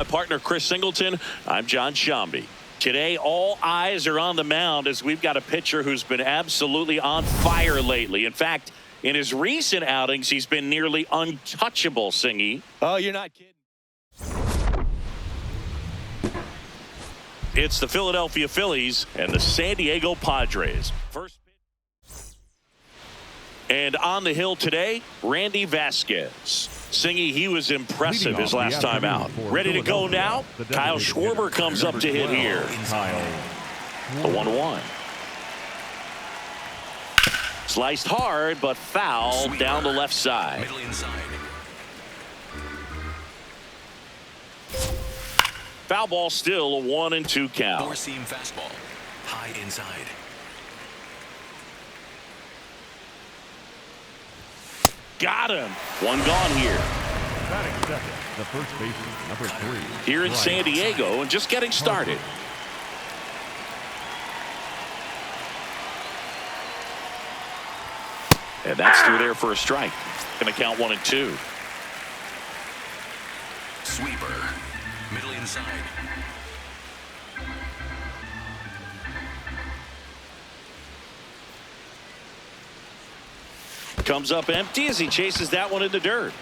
My partner Chris Singleton, I'm John Shambi. Today, all eyes are on the mound as we've got a pitcher who's been absolutely on fire lately. In fact, in his recent outings, he's been nearly untouchable, Singy. Oh, you're not kidding. It's the Philadelphia Phillies and the San Diego Padres. First pitch. And on the hill today, Randy Vásquez. Singy, he was impressive his last time out. Ready to go now? Kyle Schwarber comes up to hit here. The 1-1. Sliced hard, but foul down the left side. Middle inside. Foul ball still a 1-2 count. Four-seam fastball. High inside. Got him. One gone here. Batting second, the first baseman, number 3. Here in San Diego and just getting started. And that's through there for a strike. Going to count 1-2. Sweeper. Middle inside. Comes up empty as he chases that one in the dirt.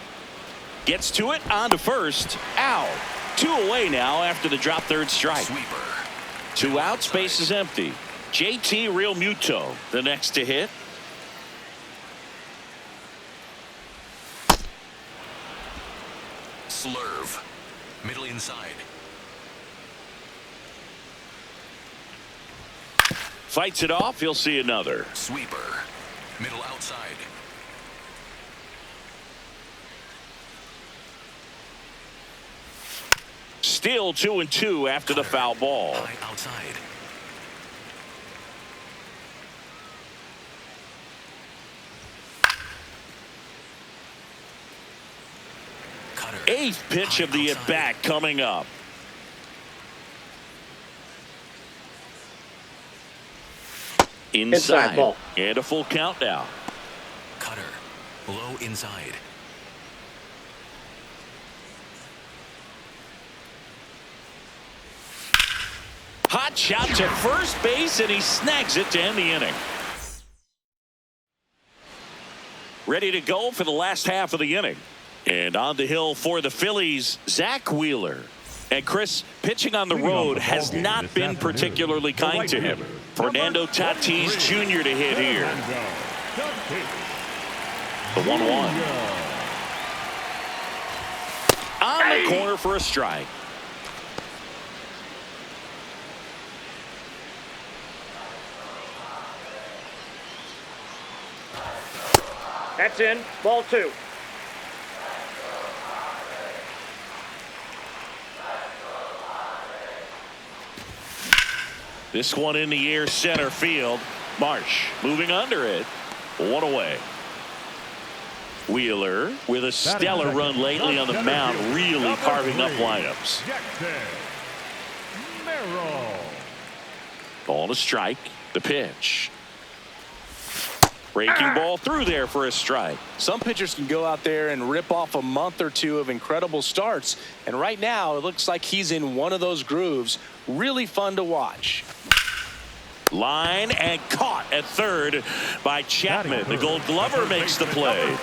Gets to it, on to first. Out. 2 away now after the drop third strike. Sweeper. 2 out, space is empty. JT Realmuto, the next to hit. Slurve. Middle inside. Fights it off, he'll see another. Sweeper. Middle outside. Still 2-2 after the foul ball. High outside. Cutter. 8th pitch of the at-bat coming up. Inside ball. And a full count now. Cutter. Low inside. Hot shot to first base, and he snags it to end the inning. Ready to go for the last half of the inning. And on the hill for the Phillies, Zack Wheeler. And Chris, pitching on the road has not been particularly kind to him. Fernando Tatis Jr. to hit here. The 1-1. On the corner for a strike. That's in. Ball 2. This one in the air, center field. Marsh moving under it. 1 away. Wheeler with a stellar run lately on the mound, really carving up lineups. Ball to strike. The pitch. Breaking ball through there for a strike. Some pitchers can go out there and rip off a month or 2 of incredible starts. And right now, it looks like he's in one of those grooves. Really fun to watch. Line and caught at third by Chapman. The Gold Glover makes the play.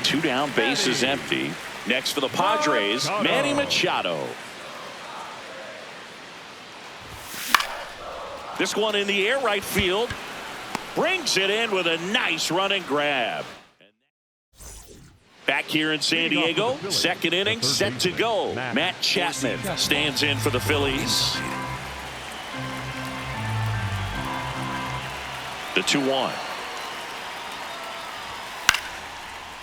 2 down, base is empty. Next for the Padres, Manny Machado. This one in the air, right field. Brings it in with a nice running grab. Back here in San Diego, second inning set to go. Matt Chapman stands in for the Phillies. The 2-1.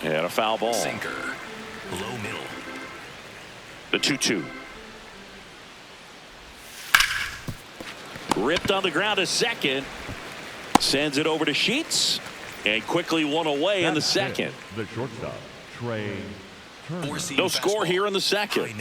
And a foul ball. Sinker. Low middle. The 2-2. Ripped on the ground to second. Sends it over to Sheets. And quickly 1 away in the second. The shortstop, Trey Turner. No score here in the second.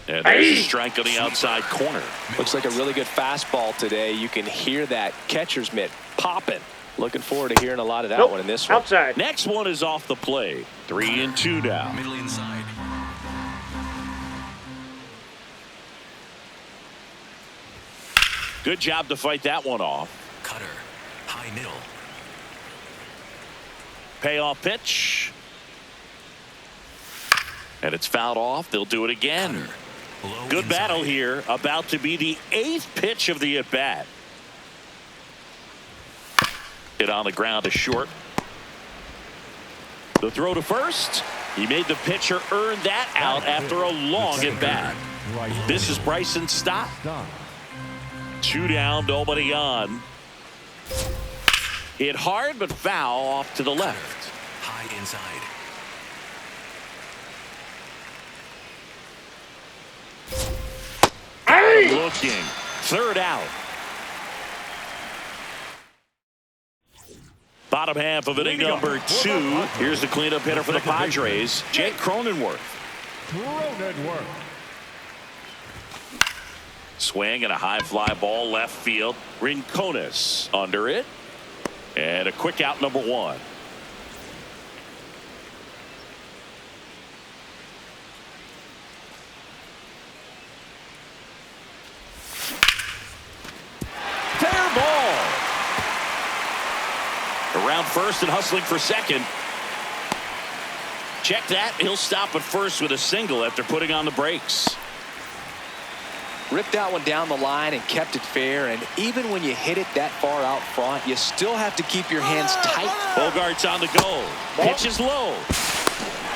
And there's a strike on the outside corner. Looks like a really good fastball today. You can hear that catcher's mitt popping. Looking forward to hearing a lot of that one in this one. Outside. Next one is off the plate. 3-2 now. Middle inside. Good job to fight that one off. Cutter. High middle. Payoff pitch. And it's fouled off. They'll do it again. Cutter. Low Good inside. battle here. About to be the 8th pitch of the at-bat. Hit on the ground to short. The throw to first. He made the pitcher earn that out after a long at-bat. This is Bryson's stop. 2 down, nobody on. Hit hard but foul off to the left. High inside. Looking. 3rd out. Bottom half of inning number 2. Here's the cleanup hitter for the Padres, Jake Cronenworth. Swing and a high fly ball left field. Rincones under it. And a quick out, number 1. Fair ball. Around first and hustling for second. Check that. He'll stop at first with a single after putting on the brakes. Ripped that one down the line and kept it fair. And even when you hit it that far out front, you still have to keep your hands tight. Bogaerts on the go. Pitch is low.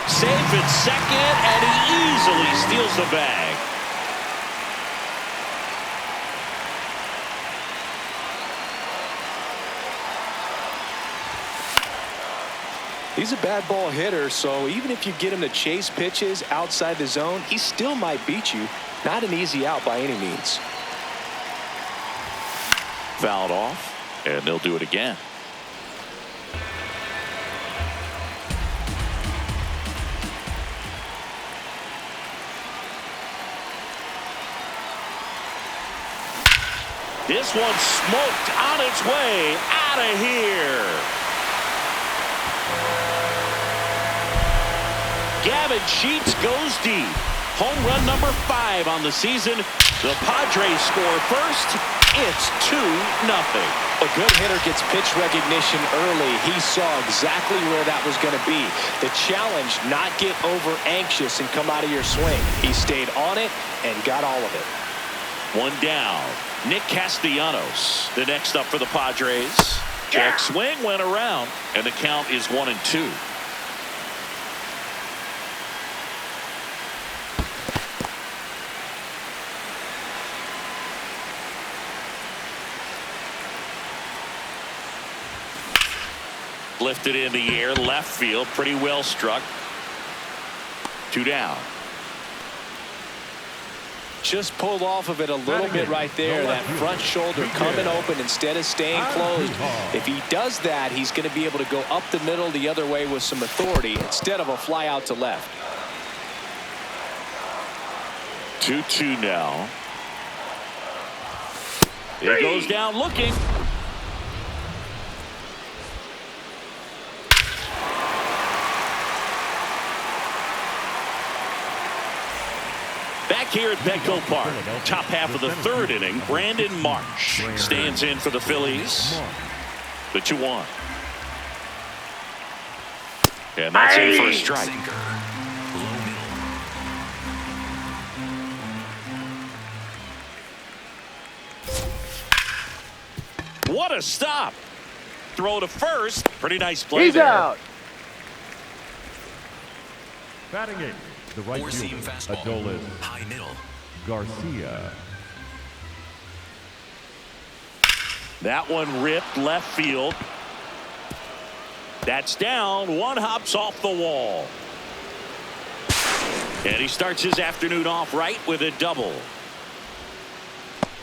Safe at second, and he easily steals the bag. He's a bad ball hitter, so even if you get him to chase pitches outside the zone, he still might beat you. Not an easy out by any means. Fouled off, and they'll do it again. This one smoked on its way out of here. Gavin Sheets goes deep. Home run number 5 on the season. The Padres score first. It's 2-0. A good hitter gets pitch recognition early. He saw exactly where that was going to be. The challenge, not get over anxious and come out of your swing. He stayed on it and got all of it. 1 down. Nick Castellanos, the next up for the Padres. Check swing went around, and the count is 1-2. Lifted in the air, left field, pretty well struck. 2 down. Just pulled off of it a little bit right there. That front shoulder coming open instead of staying closed. If he does that, he's going to be able to go up the middle the other way with some authority instead of a fly out to left. 2-2 now. It goes down looking. Back here at Petco Park, top half of the 3rd inning, Brandon Marsh stands in for the Phillies. The 2-1. And that's in for a strike. Sinker. Low middle. What a stop. Throw to first. Pretty nice play He's there. out. Batting 8, the right Four-seam fielder, fastball. Adolis High middle. García. That one ripped left field. That's down. One hops off the wall. And he starts his afternoon off right with a double.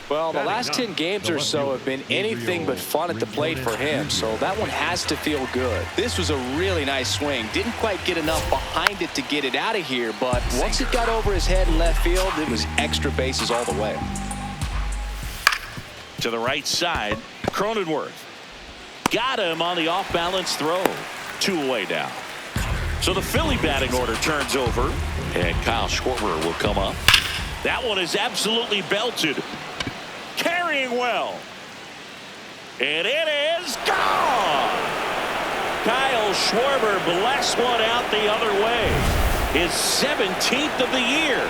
Well, the last 10 games or so have been anything but fun at the plate for him, so that one has to feel good. This was a really nice swing. Didn't quite get enough behind it to get it out of here, but once it got over his head in left field, it was extra bases all the way. To the right side, Cronenworth. got him on the off-balance throw. 2 away now. So the Philly batting order turns over, and Kyle Schwarber will come up. That one is absolutely belted. Carrying well. And it is gone. Kyle Schwarber blasts one out the other way. His 17th of the year.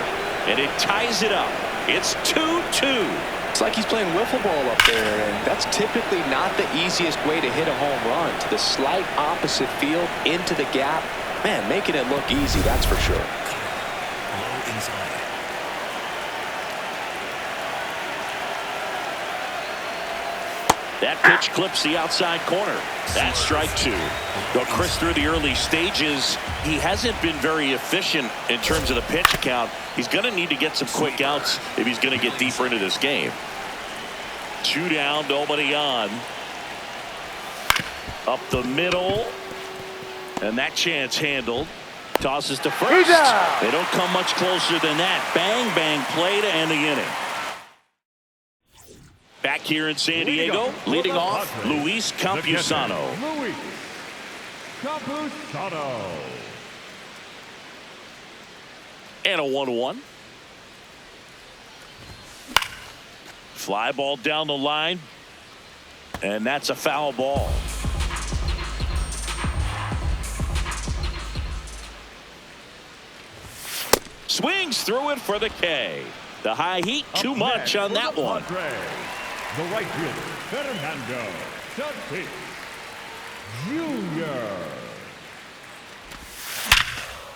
And it ties it up. It's 2-2. It's like he's playing wiffle ball up there, and that's typically not the easiest way to hit a home run. To the slight opposite field, into the gap. Man, making it look easy, that's for sure. Low inside. That pitch clips the outside corner. That's strike 2. Though Chris, through the early stages, he hasn't been very efficient in terms of the pitch count. He's going to need to get some quick outs if he's going to get deeper into this game. 2 down, nobody on. Up the middle. And that chance handled. Tosses to first. They don't come much closer than that. Bang, bang play to end the inning. Back here in San Diego, leading off, Luis Campusano. Luis Campusano. And a 1-1. Fly ball down the line. And that's a foul ball. Swings through it for the K. The high heat, too much on that one. The right fielder, Fernando Tatis Jr.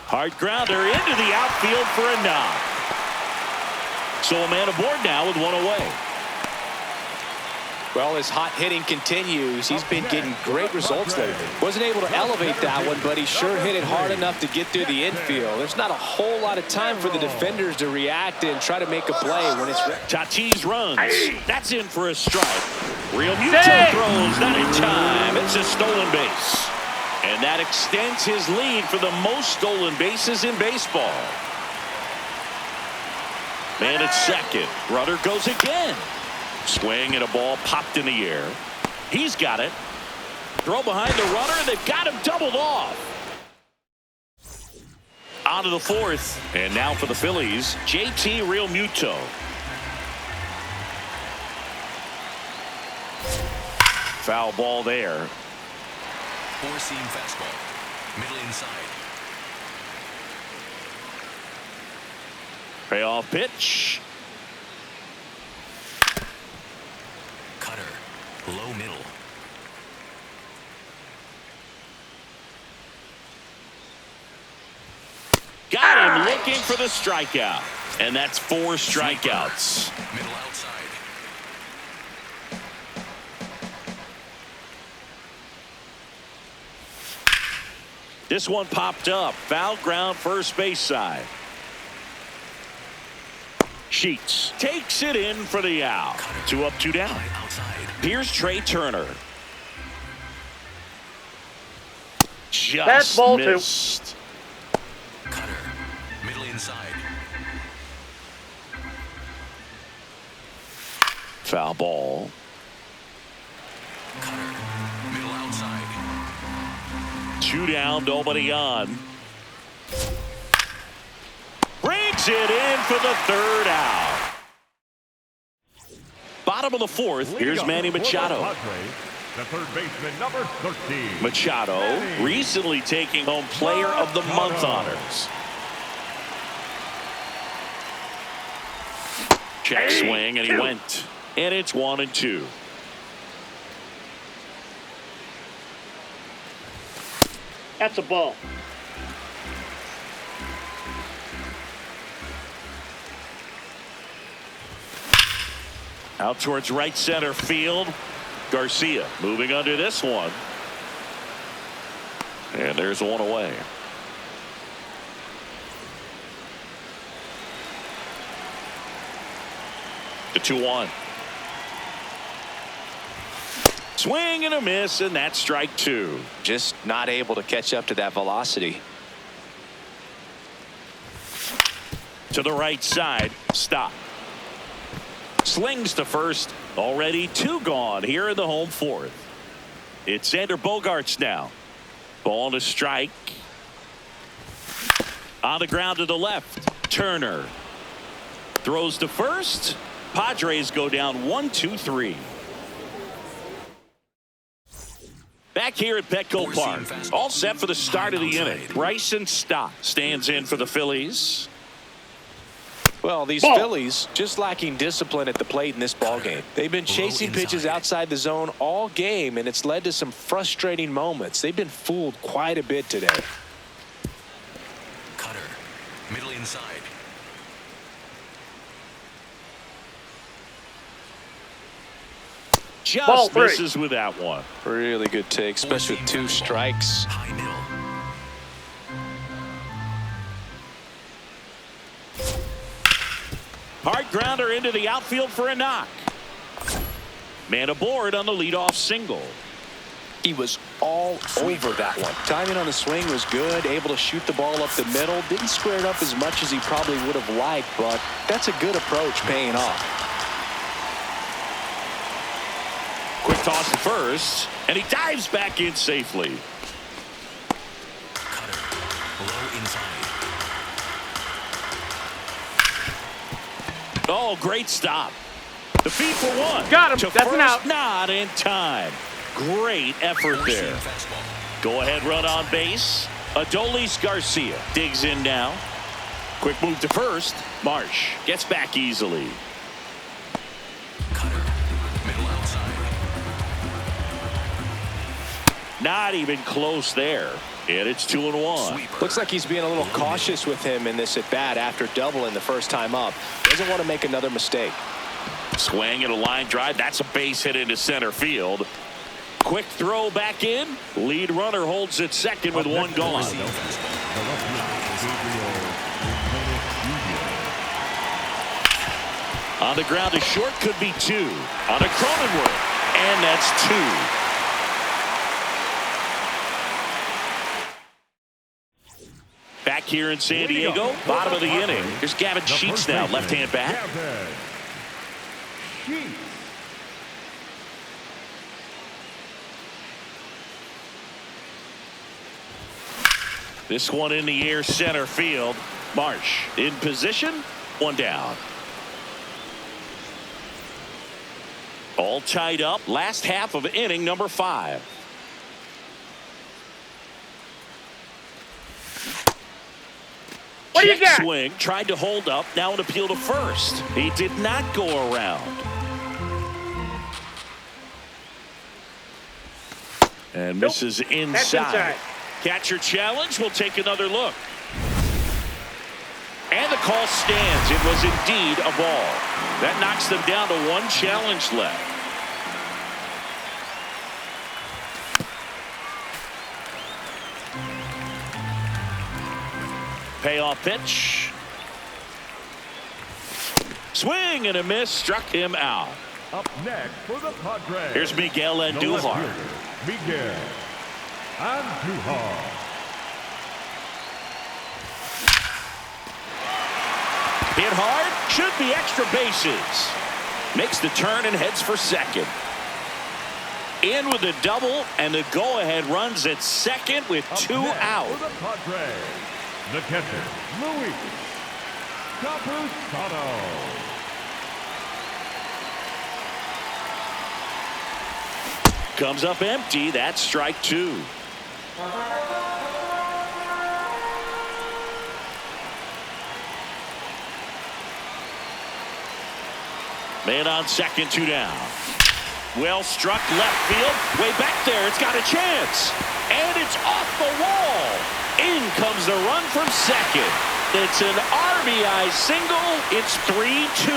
Hard grounder into the outfield for a knock. So a man aboard now with 1 away. Well, his hot hitting continues. He's been getting great results lately. Wasn't able to elevate that one, but he sure hit it hard enough to get through the infield. There's not a whole lot of time for the defenders to react and try to make a play when it's ready. Tatis runs. That's in for a strike. Real Muto throws, not in time. It's a stolen base. And that extends his lead for the most stolen bases in baseball. Man at second. Runner goes again. Swing and a ball popped in the air. He's got it. Throw behind the runner. They've got him doubled off. On to the 4th. And now for the Phillies, JT Realmuto. Foul ball there. 4-seam fastball. Middle inside. Payoff pitch. Cutter. Low middle. Got him looking for the strikeout. And that's 4 strikeouts. Middle outside. This one popped up. Foul ground first base side. Sheets takes it in for the out. 2 up, 2 down. Outside. Here's Trey Turner. That's Just ball missed. Cutter. Middle inside. Foul ball. Cutter. Middle outside. 2 down, nobody on. Brings it in for the 3rd out. Bottom of the 4th. Here's Manny Machado. The third baseman, number 13. Machado recently taking home Player of the Month honors. Check swing, and he went. And it's 1-2. That's a ball. Out towards right center field. Garcia moving under this one. And there's 1 away. The 2-1. Swing and a miss, and that's strike 2. Just not able to catch up to that velocity. To the right side. Stop. Slings to first. Already 2 gone here in the home 4th. It's Xander Bogaerts now. Ball to strike. On the ground to the left. Turner throws to first. Padres go down 1-2-3. Back here at Petco Park. All set for the start of the inning. Bryson Stott stands in for the Phillies. Well, these Phillies just lacking discipline at the plate in this ballgame. They've been chasing pitches outside the zone all game, and it's led to some frustrating moments. They've been fooled quite a bit today. Cutter. Middle inside. Just misses with that one. Really good take, especially with 2 strikes. High middle. Hard grounder into the outfield for a knock. Man aboard on the leadoff single. He was all over that one. Timing on the swing was good, able to shoot the ball up the middle. Didn't square it up as much as he probably would have liked, but that's a good approach paying off. Quick toss to first, and he dives back in safely. Cutter. Low inside. Oh, great stop. The feed for one. Got him. To That's first, an out. not in time. Great effort there. Go ahead run on base. Adolis García digs in now. Quick move to first. Marsh gets back easily. Cutter. Middle outside. Not even close there. And it's 2-1. Looks like he's being a little cautious with him in this at bat after doubling the first time up. Doesn't want to make another mistake. Swing and a line drive. That's a base hit into center field. Quick throw back in. Lead runner holds at second with one gone. On the ground to short, could be 2. On a Cronenworth, and that's 2. Back here in San Diego, bottom of the inning. Here's Gavin Sheets now, left-hand bat. This one in the air, center field. Marsh in position, one down. All tied up, last half of inning number 5. What do you got? Swing, tried to hold up, now an appeal to first. He did not go around. And misses inside. Catcher challenge, will take another look. And the call stands. It was indeed a ball. That knocks them down to 1 challenge left. Payoff pitch. Swing and a miss, struck him out. Up next for the Padres. Here's Miguel Andújar. Miguel Andújar. Hit hard, should be extra bases. Makes the turn and heads for second. In with a double, and the go-ahead runs at second with 2 out. For the Padres, the catcher, Luis Campusano. Comes up empty. That's strike 2. Man on second, 2 down. Well struck left field. Way back there. It's got a chance. And it's off the wall. In comes the run from second. It's an RBI single. It's 3-2.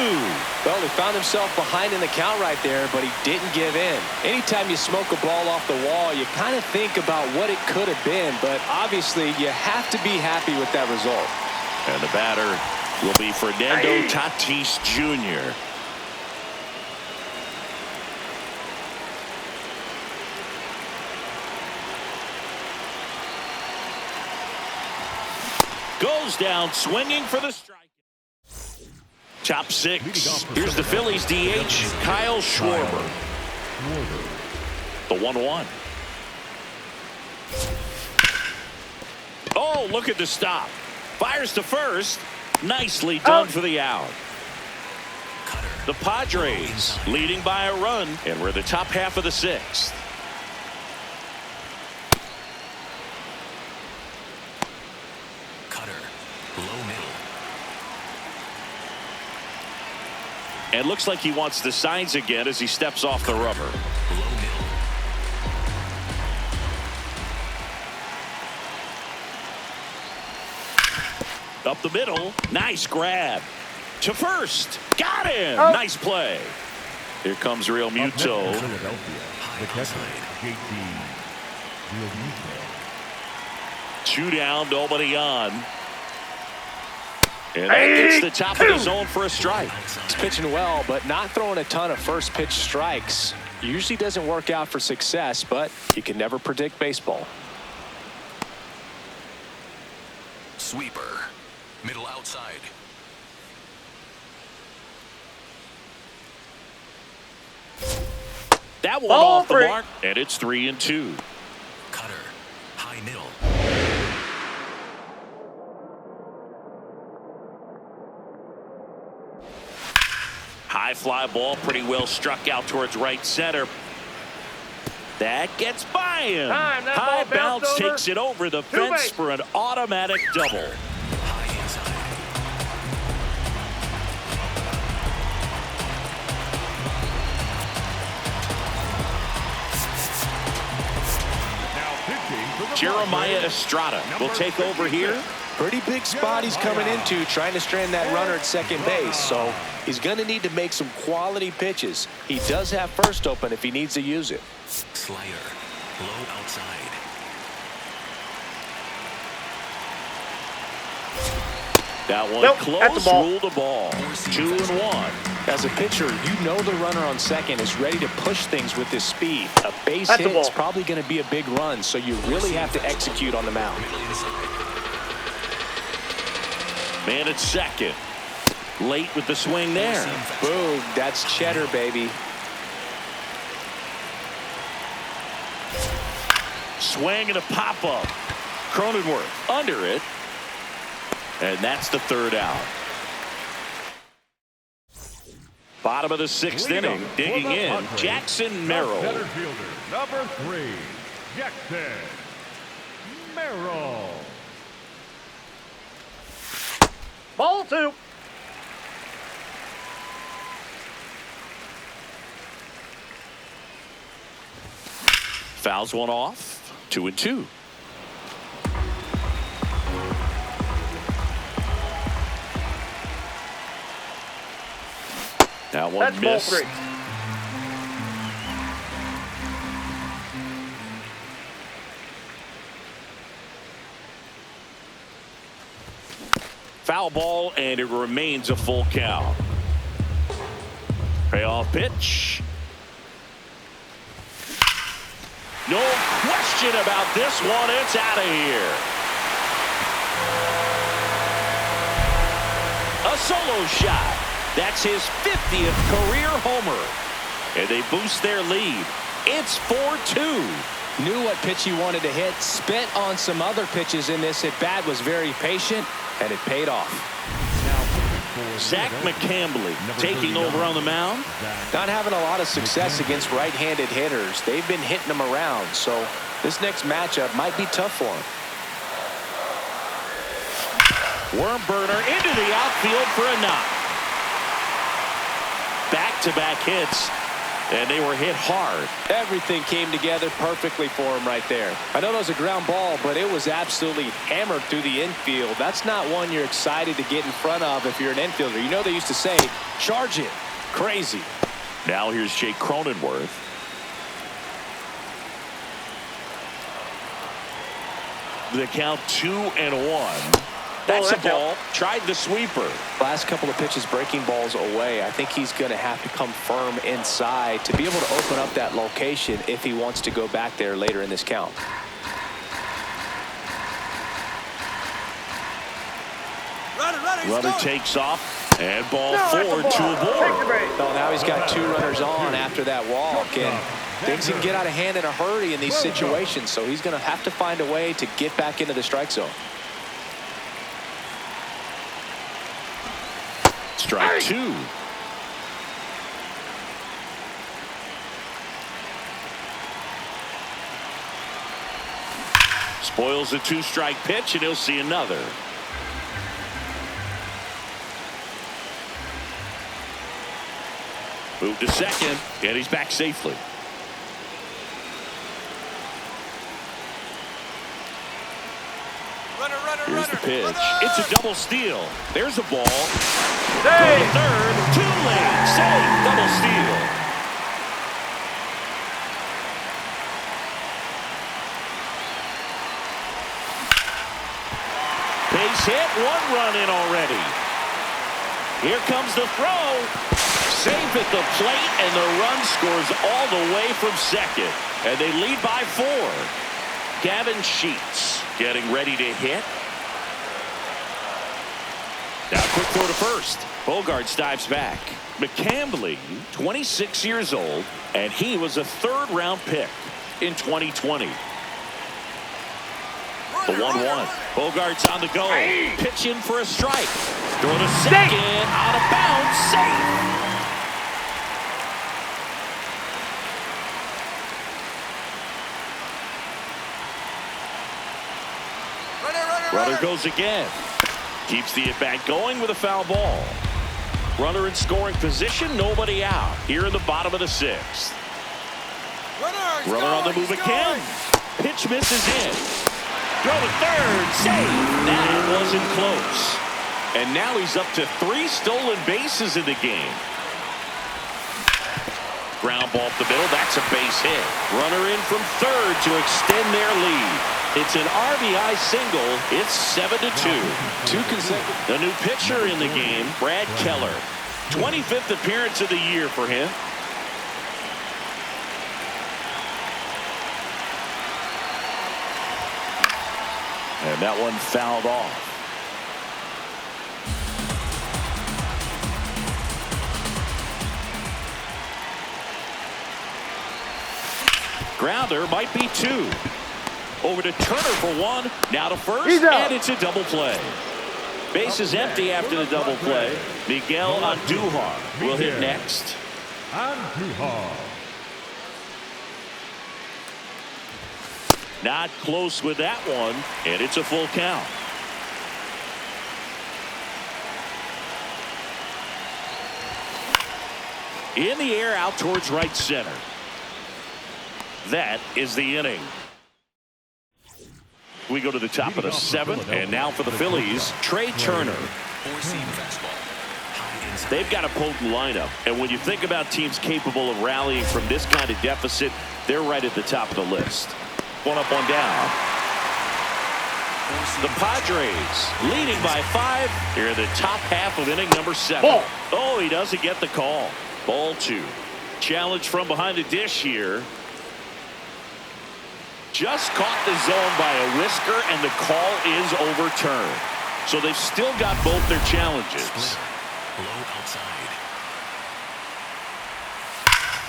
Well, he found himself behind in the count right there, but he didn't give in. Anytime you smoke a ball off the wall, you kind of think about what it could have been, but obviously you have to be happy with that result. And the batter will be Fernando Tatis Jr. Goes down swinging for the strike. Top 6. Here's the Phillies DH, Kyle Schwarber. The 1-1. Oh, look at the stop. Fires to first. Nicely done for the out. The Padres leading by a run, and we're the top half of the sixth. Cutter, low middle. And looks like he wants the signs again as he steps off the rubber. Low middle. Up the middle. Nice grab. To first. Got him. Nice play. Here comes Real Muto. Philadelphia, the catcher, JT. Two down, nobody on. And that gets the top of the zone for a strike. He's pitching well, but not throwing a ton of first pitch strikes. Usually doesn't work out for success, but you can never predict baseball. Sweeper. Middle outside. That one Ball off the three. mark, and it's 3-2. Cutter. High middle. High fly ball, pretty well struck out towards right center. That gets by him. Time, that High ball bounced bounce over. takes it over the Two fence base. for an automatic double. High inside. Now pitching for the Jeremiah Padres, Estrada will number take over here. 56. Pretty big spot he's coming into, trying to strand that runner at second base. So he's going to need to make some quality pitches. He does have first open if he needs to use it. Slider. Low outside. That one Nope, that's close, a ball. ruled a ball. 2-1. As a pitcher, you know the runner on second is ready to push things with his speed. A base That's a hit is ball. probably going to be a big run, so you really have to execute on the mound. Middle inside. Man at second. Late with the swing there. Boom, that's cheddar, baby. Swing and a pop-up. Cronenworth under it. And that's the third out. Bottom of the sixth Lead inning. off for Digging the in. Padres, Jackson the Merrill. center fielder, number 3, Jackson Merrill. Ball two. Fouls one off. 2-2. That one That's ball missed. three. Foul ball, and it remains a full count. Payoff pitch. No question about this one. It's out of here. A solo shot. That's his 50th career homer. And they boost their lead. It's 4-2. Knew what pitch he wanted to hit, spent on some other pitches in this at bat, was very patient, and it paid off. Zach McCambly taking over on the mound. Not having a lot of success against right-handed hitters. They've been hitting them around, so this next matchup might be tough for him. Worm burner into the outfield for a knock. Back-to-back hits, and they were hit hard. Everything came together perfectly for him right there. I know that was a ground ball, but it was absolutely hammered through the infield. That's not one you're excited to get in front of if you're an infielder. You know they used to say, charge it. Crazy. Now here's Jake Cronenworth. The count 2-1. That's a ball. Tried the sweeper. Last couple of pitches breaking balls away. I think he's going to have to come firm inside to be able to open up that location if he wants to go back there later in this count. Runner takes off, and ball No, that's a forward ball. to a Take the board. base. Well, now he's got two runners on after that walk, and Things can get out of hand in a hurry in these situations, so he's going to have to find a way to get back into the strike zone. Strike two. Spoils the two-strike pitch, and he'll see another. Move to second, and he's back safely. Here's the pitch. It's a double steal. There's a ball. Save. Third, too late. Save. Double steal. Base hit. 1 run in already. Here comes the throw. Safe at the plate, and the run scores all the way from second. And they lead by 4. Gavin Sheets getting ready to hit. Now quick throw to first. Bogaerts dives back. McCambly, 26 years old, and he was a 3rd-round pick in 2020. The 1-1. Bogaerts on the go. Pitch in for a strike. Throw to second. Out of bounds. Safe. Runner goes again. Keeps the at-bat going with a foul ball. Runner in scoring position, nobody out. Here in the bottom of the 6th. Runner on the move again. Pitch misses in. Throw to third. Save. That wasn't close. And now he's up to 3 stolen bases in the game. Ground ball up the middle. That's a base hit. Runner in from third to extend their lead. It's an RBI single. It's 7-2. 2 consecutive. The new pitcher in the game, Brad Keller. 25th appearance of the year for him. And that one fouled off. Grounder might be 2. Over to Turner for 1. Now to first, and it's a double play. Base is empty after the double play. Miguel Andújar will hit next. Andújar. Not close with that one, and it's a full count. In the air out towards right center. That is the inning. We go to the top of the 7th, and now for the Phillies, Trey Turner. They've got a potent lineup, and when you think about teams capable of rallying from this kind of deficit, they're right at the top of the list. 1 up, 1 down. The Padres leading by 5 here in the top half of inning number 7. Ball. Oh, he doesn't get the call. Ball 2. Challenge from behind the dish here. Just caught the zone by a whisker, and the call is overturned. So they've still got both their challenges. Low outside.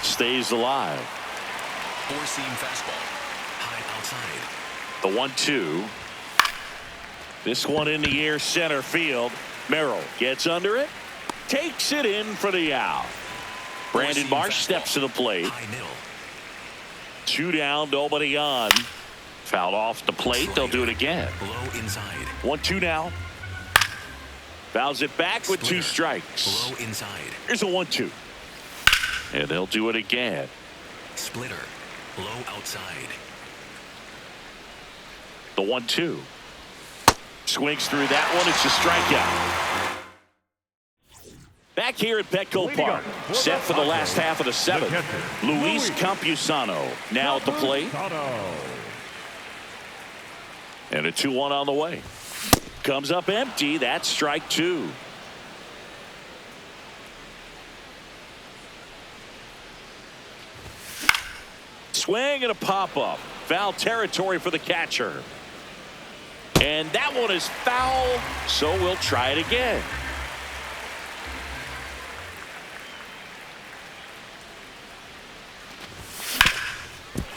Stays alive. 4-seam fastball. High outside. The 1-2. This one in the air center field. Merrill gets under it. Takes it in for the out. Brandon Marsh steps to the plate. High middle. 2 down, nobody on. Fouled off the plate. They'll do it again. Low inside. 1-2 now. Fouls it back with 2 strikes. Low inside. Here's a 1-2. And they'll do it again. Splitter. Low outside. The 1-2. Swings through that one. It's a strikeout. Back here at Petco Park, set for the last half of the 7th. Luis Campusano now at the plate. And a 2-1 on the way. Comes up empty. That's strike 2. Swing and a pop-up. Foul territory for the catcher. And that one is foul, so we'll try it again.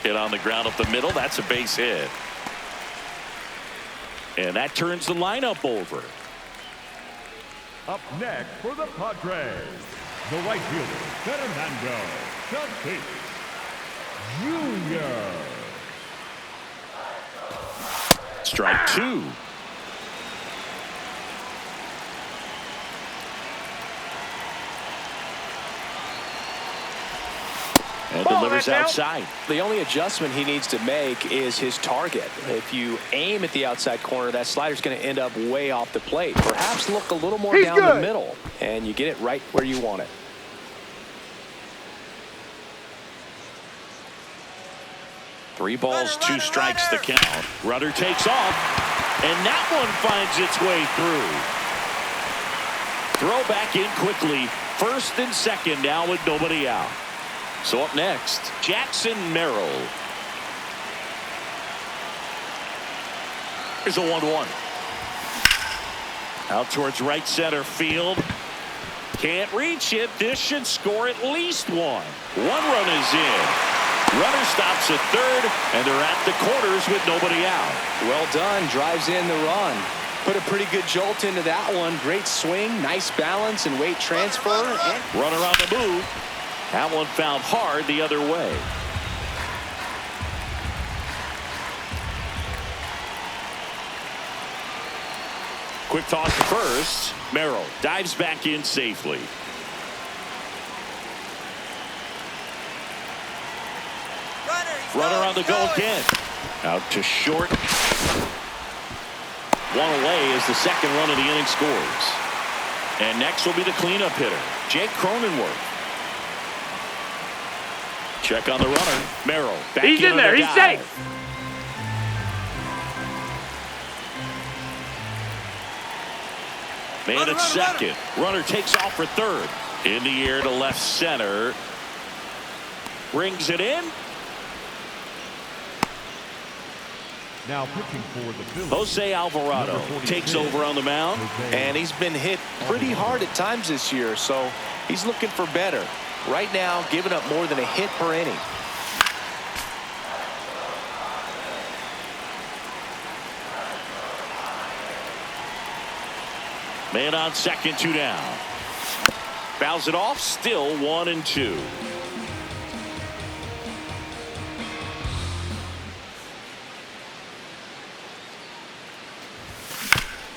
Hit on the ground up the middle. That's a base hit. And that turns the lineup over. Up next for the Padres, the right fielder, Fernando Tatis Jr. Strike two. And delivers outside. The only adjustment he needs to make is his target. If you aim at the outside corner, that slider's going to end up way off the plate. Perhaps look a little more down the middle, and you get it right where you want it. Three balls, two strikes the count. Runner takes off, and that one finds its way through. Throw back in quickly. First and second now with nobody out. So up next, Jackson Merrill. Here's a 1-1. Out towards right center field. Can't reach it. This should score at least one. One run is in. Runner stops at third, and they're at the corners with nobody out. Well done. Drives in the run. Put a pretty good jolt into that one. Great swing, nice balance and weight transfer. Runner on the move. That one found hard the other way. Quick toss to first. Merrill dives back in safely. Runner on the go again. Out to short. One away as the second run of the inning scores. And next will be the cleanup hitter, Jake Cronenworth. Check on the runner. Merrill back He's in there. He's safe. Man at second. Runner takes off for third. In the air to left center. Brings it in. Now pitching for the Phillies, Jose Alvarado takes over on the mound. And he's been hit pretty hard at times this year, so he's looking for better. Right now, giving up more than a hit per inning. Man on second, two down. Fouls it off, still 1-2.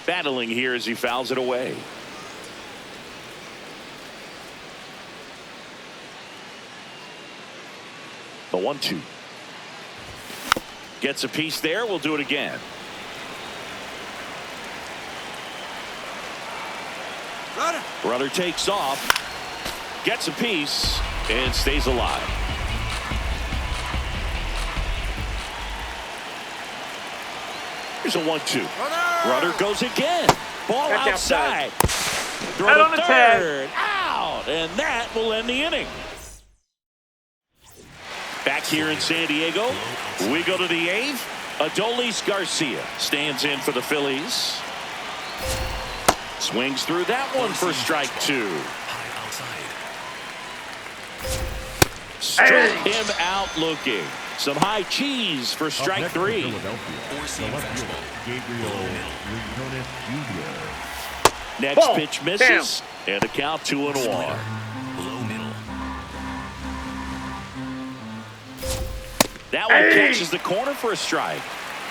Battling here as he fouls it away. The 1-2. Gets a piece there. We'll do it again. Runner takes off. Gets a piece and stays alive. Here's a 1-2. Runner goes again. Ball Back outside. Throw Out on to the third. Out. And that will end the inning. Back here in San Diego, we go to the eighth. Adolis García stands in for the Phillies. Swings through that one for strike two. Struck him out looking. Some high cheese for strike next three. for Philadelphia, the left fielder, Gabriel Next Ball. pitch misses. And a count 2-1. Low middle. That one catches the corner for a strike.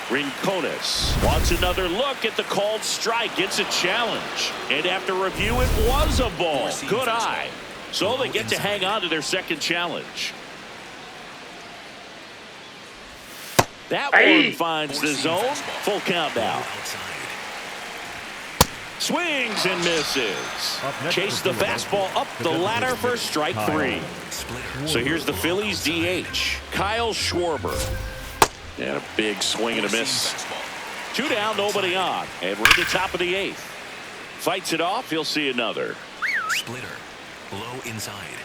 Rincones wants another look at the called strike. It's a challenge. And after review, it was a ball. Good eye. So they get to hang on to their second challenge. That one finds the zone. Full count now. Swings and misses. Chase the fastball up the ladder for strike three. So here's the Phillies DH, Kyle Schwarber. And a big swing and a miss. Two down, nobody on. And we're at the top of the eighth. Fights it off. He'll see another. Splitter. Low inside.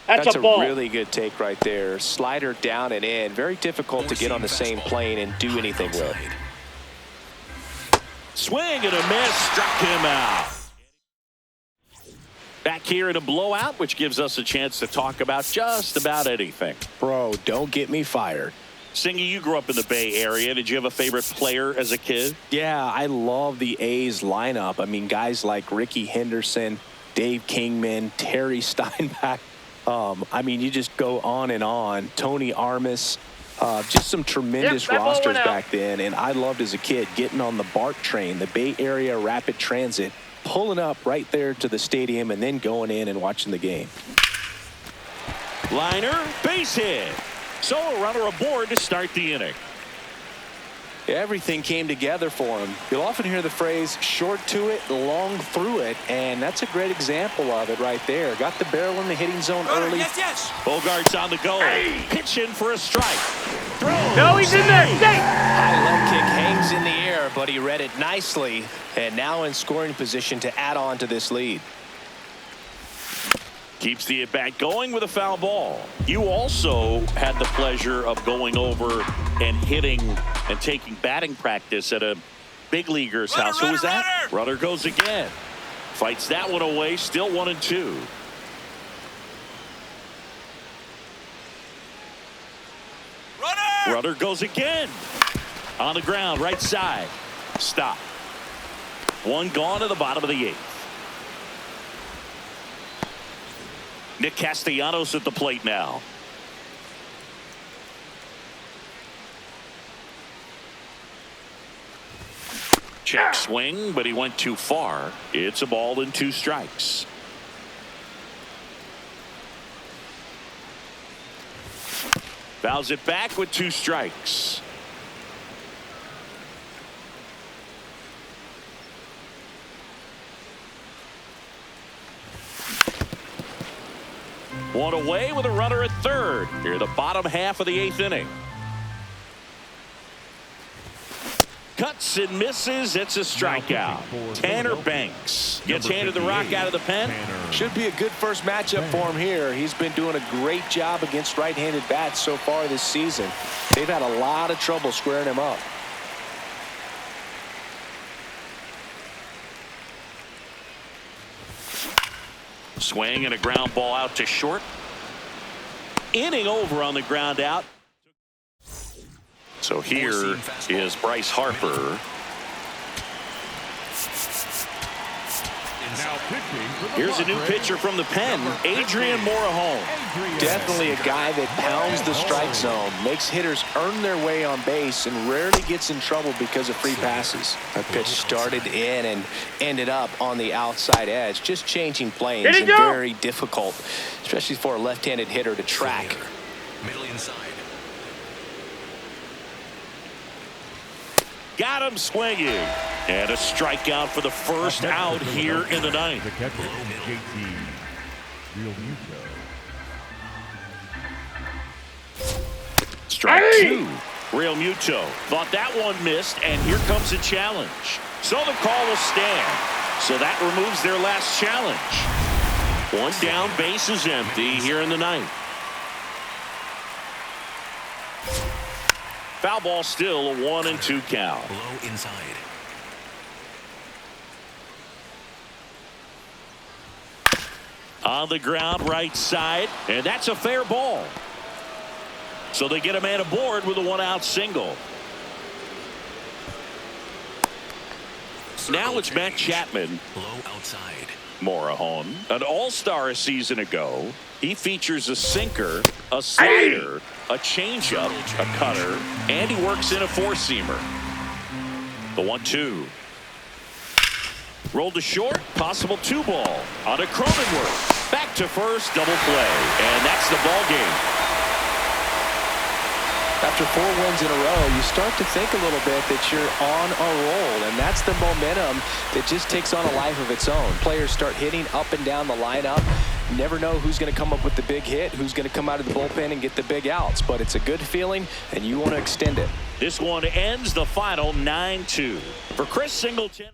That's a ball. Really good take right there. Slider down and in. Very difficult to get on the same plane and do anything with. Swing and a miss. Struck him out. Back here in a blowout, which gives us a chance to talk about just about anything. Bro, don't get me fired. Singy, you grew up in the Bay Area. Did you have a favorite player as a kid? Yeah, I love the A's lineup. I mean, guys like Ricky Henderson, Dave Kingman, Terry Steinbach. I mean, you just go on and on. Tony Armas. Just some tremendous rosters back then. And I loved as a kid getting on the BART train, the Bay Area Rapid Transit, pulling up right there to the stadium and then going in and watching the game. Liner, base hit. So a runner aboard to start the inning. Everything came together for him. You'll often hear the phrase short to it, long through it, and that's a great example of it right there. Got the barrel in the hitting zone early. Yes. Bogaerts on the go. Pitching for a strike. Throw. No, he's in there. Stay. High leg kick hangs in the air, but he read it nicely, and now in scoring position to add on to this lead. Keeps the at-bat going with a foul ball. You also had the pleasure of going over and hitting and taking batting practice at a big leaguer's house. Who was that? Runner goes again. Fights that one away. Still 1-2. Runner goes again. On the ground, right side. Stop. One gone to the bottom of the 8th. Nick Castellanos at the plate now. Check swing, but he went too far. It's a ball and 2 strikes. Fouls it back with 2 strikes. One away with a runner at third. Here the bottom half of the 8th inning. Cuts and misses. It's a strikeout. Tanner Banks gets handed the rock out of the pen. Should be a good first matchup for him here. He's been doing a great job against right-handed bats so far this season. They've had a lot of trouble squaring him up. Swing and a ground ball out to short. Inning over on the ground out. So here is Bryce Harper. Here's a new pitcher from the pen, Adrian Morejon. Definitely a guy that pounds the strike zone, makes hitters earn their way on base, and rarely gets in trouble because of free passes. That pitch started in and ended up on the outside edge, just changing planes, and very difficult, especially for a left-handed hitter to track. Middle inside. Got him swinging. And a strikeout for the first out here in the 9th. The catcher, JT Realmuto. Strike 2. Real Muto thought that one missed, and here comes a challenge. So the call will stand. So that removes their last challenge. One down, base is empty here in the 9th. Foul ball, still a 1-2 count. Low inside. On the ground, right side, and that's a fair ball. So they get a man aboard with a 1-out single. Now it's Matt Chapman. Low outside. Morejon, an all-star a season ago. He features a sinker, a slider, a changeup, a cutter, and he works in a 4-seamer. The 1-2. Rolled to short, possible 2-ball on a Cronenworth. Back to first, double play, and that's the ball game. After 4 wins in a row, you start to think a little bit that you're on a roll, and that's the momentum that just takes on a life of its own. Players start hitting up and down the lineup. You never know who's going to come up with the big hit, who's going to come out of the bullpen and get the big outs, but it's a good feeling, and you want to extend it. This one ends the final 9-2. For Chris Singleton.